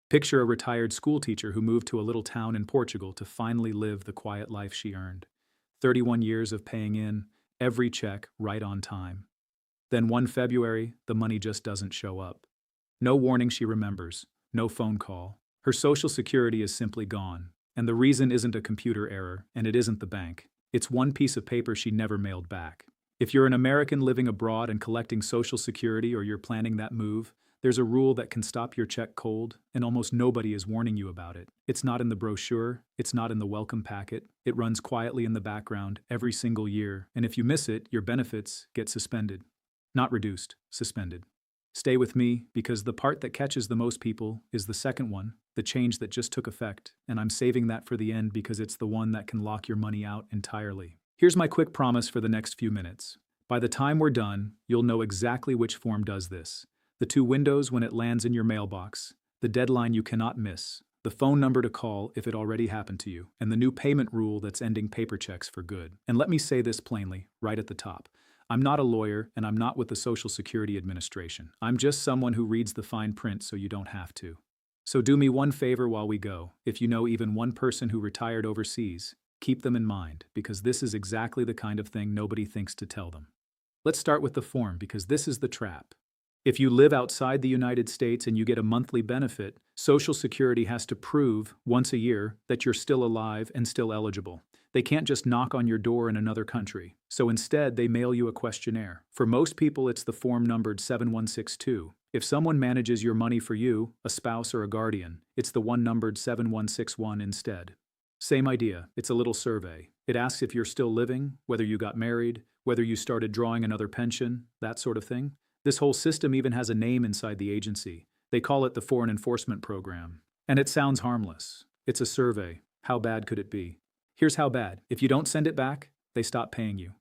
Picture a retired schoolteacher who moved to a little town in Portugal to finally live the quiet life she earned. 31 years of paying in, every check right on time. Then one February, the money just doesn't show up. No warning she remembers, no phone call. Her social security is simply gone. And the reason isn't a computer error, and it isn't the bank. It's one piece of paper she never mailed back. If you're an American living abroad and collecting social security or you're planning that move, there's a rule that can stop your check cold, and almost nobody is warning you about it. It's not in the brochure, it's not in the welcome packet. It runs quietly in the background every single year, and if you miss it, your benefits get suspended. Not reduced, suspended. Stay with me, because the part that catches the most people is the second one, the change that just took effect, and I'm saving that for the end because it's the one that can lock your money out entirely. Here's my quick promise for the next few minutes. By the time we're done, you'll know exactly which form does this. The two windows when it lands in your mailbox, the deadline you cannot miss, the phone number to call if it already happened to you, and the new payment rule that's ending paper checks for good. And let me say this plainly, right at the top. I'm not a lawyer, and I'm not with the Social Security Administration. I'm just someone who reads the fine print so you don't have to. So do me one favor while we go. If you know even one person who retired overseas, keep them in mind, because this is exactly the kind of thing nobody thinks to tell them. Let's start with the form, because this is the trap. If you live outside the United States and you get a monthly benefit, Social Security has to prove once a year that you're still alive and still eligible. They can't just knock on your door in another country. So instead, they mail you a questionnaire. For most people, it's the form numbered 7162. If someone manages your money for you, a spouse or a guardian, it's the one numbered 7161 instead. Same idea, it's a little survey. It asks if you're still living, whether you got married, whether you started drawing another pension, that sort of thing. This whole system even has a name inside the agency. They call it the Foreign Enforcement Program. And it sounds harmless. It's a survey. How bad could it be? Here's how bad. If you don't send it back, they stop paying you.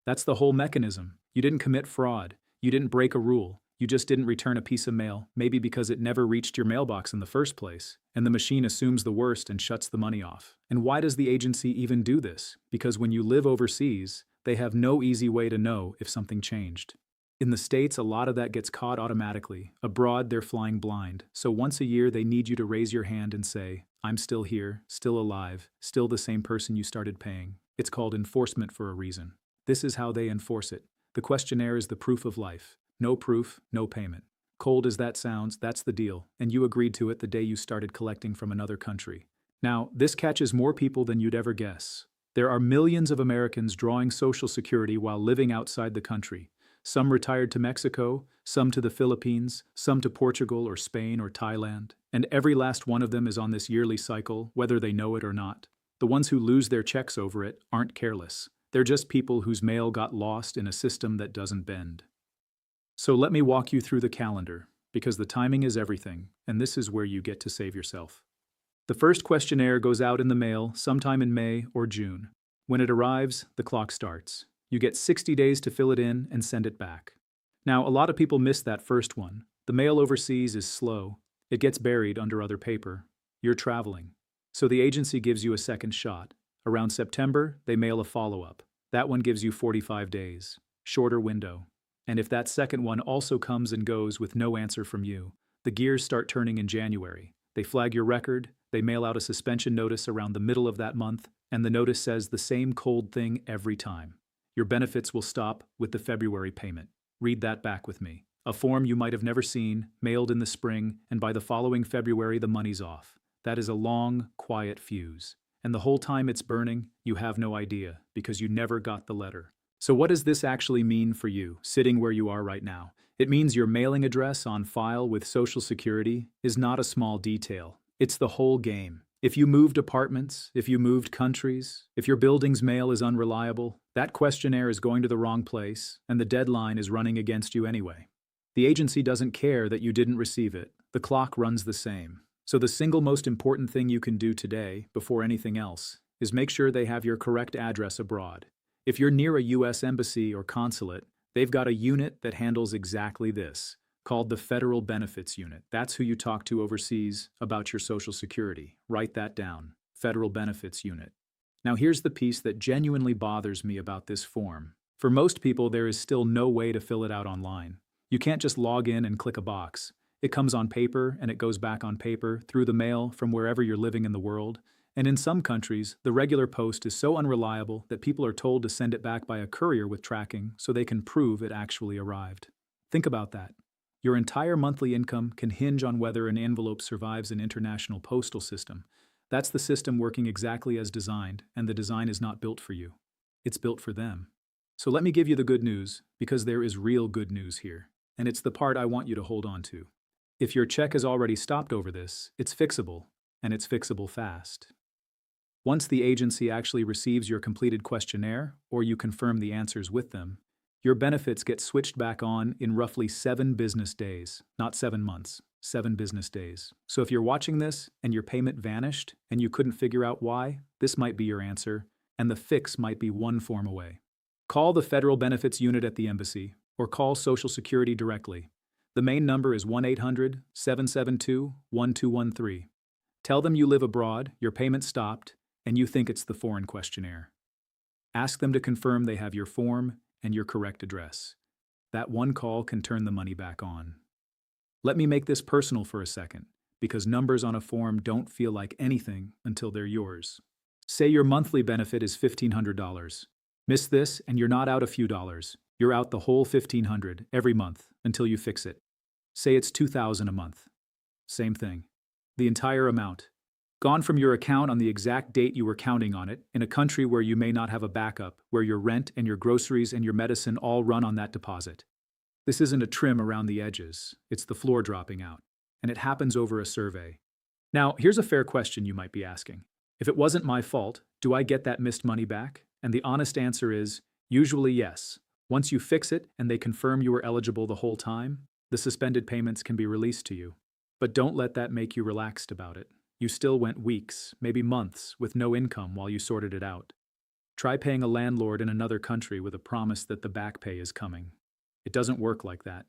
That's the whole mechanism. You didn't commit fraud. You didn't break a rule. You just didn't return a piece of mail, maybe because it never reached your mailbox in the first place. And the machine assumes the worst and shuts the money off. And why does the agency even do this? Because when you live overseas, they have no easy way to know if something changed. In the States, a lot of that gets caught automatically. Abroad, they're flying blind. So once a year, they need you to raise your hand and say, I'm still here, still alive, still the same person you started paying. It's called enforcement for a reason. This is how they enforce it. The questionnaire is the proof of life. No proof, no payment. Cold as that sounds, that's the deal. And you agreed to it the day you started collecting from another country. Now, this catches more people than you'd ever guess. There are millions of Americans drawing Social Security while living outside the country. Some retired to Mexico, some to the Philippines, some to Portugal or Spain or Thailand. And every last one of them is on this yearly cycle, whether they know it or not. The ones who lose their checks over it aren't careless. They're just people whose mail got lost in a system that doesn't bend. So let me walk you through the calendar, because the timing is everything, and this is where you get to save yourself. The first questionnaire goes out in the mail sometime in May or June. When it arrives, the clock starts. You get 60 days to fill it in and send it back. Now, a lot of people miss that first one. The mail overseas is slow. It gets buried under other paper. You're traveling. So the agency gives you a second shot. Around September, they mail a follow-up. That one gives you 45 days. Shorter window. And if that second one also comes and goes with no answer from you, the gears start turning in January. They flag your record, they mail out a suspension notice around the middle of that month, and the notice says the same cold thing every time. Your benefits will stop with the February payment. Read that back with me. A form you might have never seen, mailed in the spring, and by the following February the money's off. That is a long, quiet fuse. And the whole time it's burning, you have no idea, because you never got the letter. So what does this actually mean for you, sitting where you are right now? It means your mailing address on file with Social Security is not a small detail. It's the whole game. If you moved apartments, if you moved countries, if your building's mail is unreliable, that questionnaire is going to the wrong place, and the deadline is running against you anyway. The agency doesn't care that you didn't receive it. The clock runs the same. So the single most important thing you can do today, before anything else, is make sure they have your correct address abroad. If you're near a U.S. embassy or consulate, they've got a unit that handles exactly this, called the Federal Benefits Unit. That's who you talk to overseas about your Social Security. Write that down. Federal Benefits Unit. Now here's the piece that genuinely bothers me about this form. For most people, there is still no way to fill it out online. You can't just log in and click a box. It comes on paper and it goes back on paper through the mail from wherever you're living in the world. And in some countries, the regular post is so unreliable that people are told to send it back by a courier with tracking so they can prove it actually arrived. Think about that. Your entire monthly income can hinge on whether an envelope survives an international postal system. That's the system working exactly as designed, and the design is not built for you. It's built for them. So let me give you the good news, because there is real good news here, and it's the part I want you to hold on to. If your check has already stopped over this, it's fixable, and it's fixable fast. Once the agency actually receives your completed questionnaire, or you confirm the answers with them, your benefits get switched back on in roughly 7 business days, not 7 months, 7 business days. So if you're watching this and your payment vanished and you couldn't figure out why, this might be your answer, and the fix might be one form away. Call the Federal Benefits Unit at the embassy, or call Social Security directly. The main number is 1-800-772-1213. Tell them you live abroad, your payment stopped, and you think it's the Foreign Questionnaire. Ask them to confirm they have your form and your correct address. That one call can turn the money back on. Let me make this personal for a second, because numbers on a form don't feel like anything until they're yours. Say your monthly benefit is $1,500. Miss this and you're not out a few dollars. You're out the whole $1,500 every month until you fix it. Say it's $2,000 a month. Same thing. The entire amount. Gone from your account on the exact date you were counting on it, in a country where you may not have a backup, where your rent and your groceries and your medicine all run on that deposit. This isn't a trim around the edges, it's the floor dropping out, and it happens over a survey. Now, here's a fair question you might be asking. If it wasn't my fault, do I get that missed money back? And the honest answer is, usually yes. Once you fix it and they confirm you were eligible the whole time, the suspended payments can be released to you. But don't let that make you relaxed about it. You still went weeks, maybe months, with no income while you sorted it out. Try paying a landlord in another country with a promise that the back pay is coming. It doesn't work like that.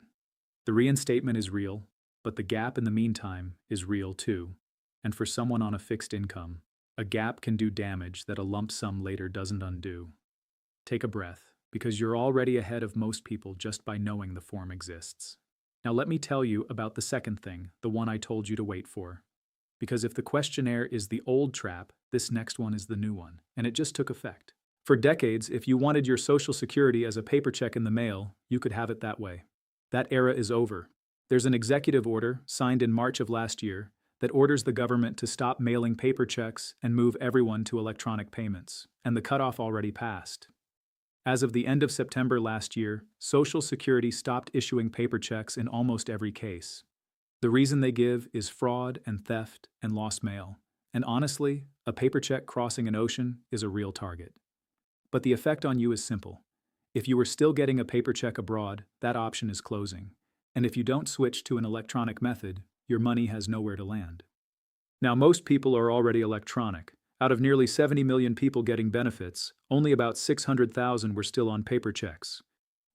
The reinstatement is real, but the gap in the meantime is real too. And for someone on a fixed income, a gap can do damage that a lump sum later doesn't undo. Take a breath, because you're already ahead of most people just by knowing the form exists. Now let me tell you about the second thing, the one I told you to wait for. Because if the questionnaire is the old trap, this next one is the new one, and it just took effect. For decades, if you wanted your Social Security as a paper check in the mail, you could have it that way. That era is over. There's an executive order, signed in March of last year, that orders the government to stop mailing paper checks and move everyone to electronic payments, and the cutoff already passed. As of the end of September last year, Social Security stopped issuing paper checks in almost every case. The reason they give is fraud and theft and lost mail. And honestly, a paper check crossing an ocean is a real target. But the effect on you is simple. If you were still getting a paper check abroad, that option is closing. And if you don't switch to an electronic method, your money has nowhere to land. Now, most people are already electronic. Out of nearly 70 million people getting benefits, only about 600,000 were still on paper checks.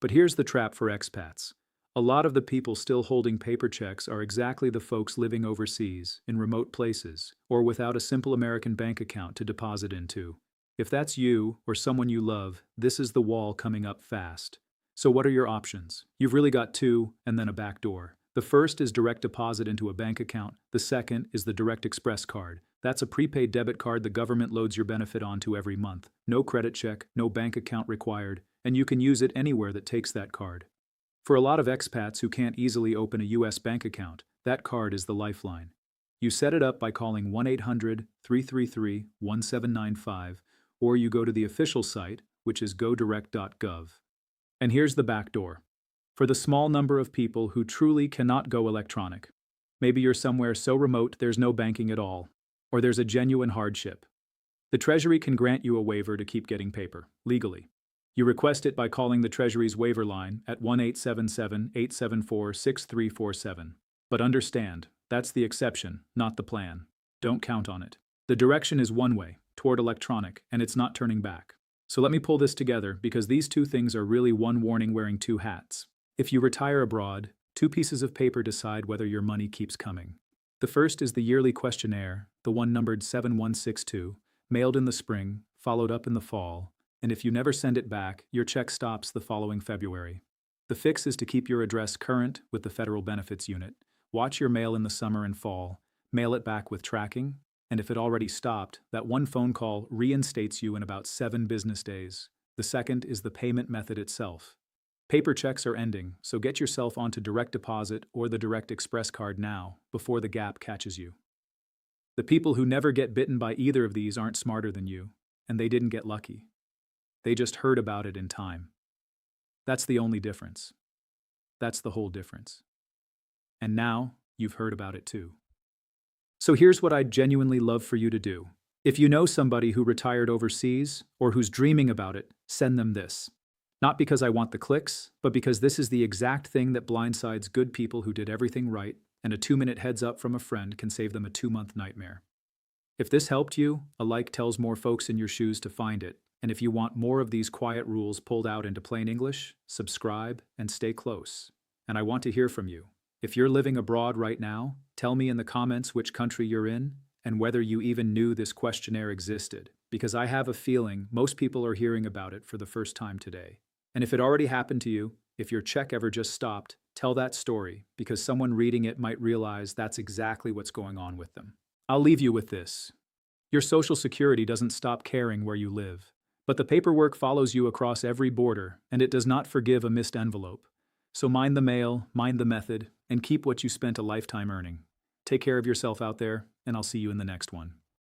But here's the trap for expats. A lot of the people still holding paper checks are exactly the folks living overseas, in remote places, or without a simple American bank account to deposit into. If that's you, or someone you love, this is the wall coming up fast. So what are your options? You've really got two, and then a back door. The first is direct deposit into a bank account. The second is the Direct Express card. That's a prepaid debit card the government loads your benefit onto every month. No credit check, no bank account required, and you can use it anywhere that takes that card. For a lot of expats who can't easily open a U.S. bank account, that card is the lifeline. You set it up by calling 1-800-333-1795, or you go to the official site, which is godirect.gov. And here's the back door. For the small number of people who truly cannot go electronic, maybe you're somewhere so remote there's no banking at all, or there's a genuine hardship. The Treasury can grant you a waiver to keep getting paper, legally. You request it by calling the Treasury's waiver line at 1-877-874-6347. But understand, that's the exception, not the plan. Don't count on it. The direction is one way, toward electronic, and it's not turning back. So let me pull this together, because these two things are really one warning wearing two hats. If you retire abroad, two pieces of paper decide whether your money keeps coming. The first is the yearly questionnaire, the one numbered 7162, mailed in the spring, followed up in the fall, and if you never send it back, your check stops the following February. The fix is to keep your address current with the Federal Benefits Unit, Watch your mail in the summer and fall, mail it back with tracking, and if it already stopped, that one phone call reinstates you in about 7 business days. The second is the payment method itself. Paper checks are ending, so get yourself onto direct deposit or the direct express card now, before the gap catches you. The people who never get bitten by either of these aren't smarter than you, and they didn't get lucky. They just heard about it in time. That's the only difference. That's the whole difference. And now, you've heard about it too. So here's what I'd genuinely love for you to do. If you know somebody who retired overseas, or who's dreaming about it, send them this. Not because I want the clicks, but because this is the exact thing that blindsides good people who did everything right, and a 2-minute heads up from a friend can save them a 2-month nightmare. If this helped you, a like tells more folks in your shoes to find it, and if you want more of these quiet rules pulled out into plain English, subscribe and stay close. And I want to hear from you. If you're living abroad right now, tell me in the comments which country you're in, and whether you even knew this questionnaire existed, because I have a feeling most people are hearing about it for the first time today. And if it already happened to you, if your check ever just stopped, tell that story, because someone reading it might realize that's exactly what's going on with them. I'll leave you with this. Your Social Security doesn't stop caring where you live, but the paperwork follows you across every border, and it does not forgive a missed envelope. So mind the mail, mind the method, and keep what you spent a lifetime earning. Take care of yourself out there, and I'll see you in the next one.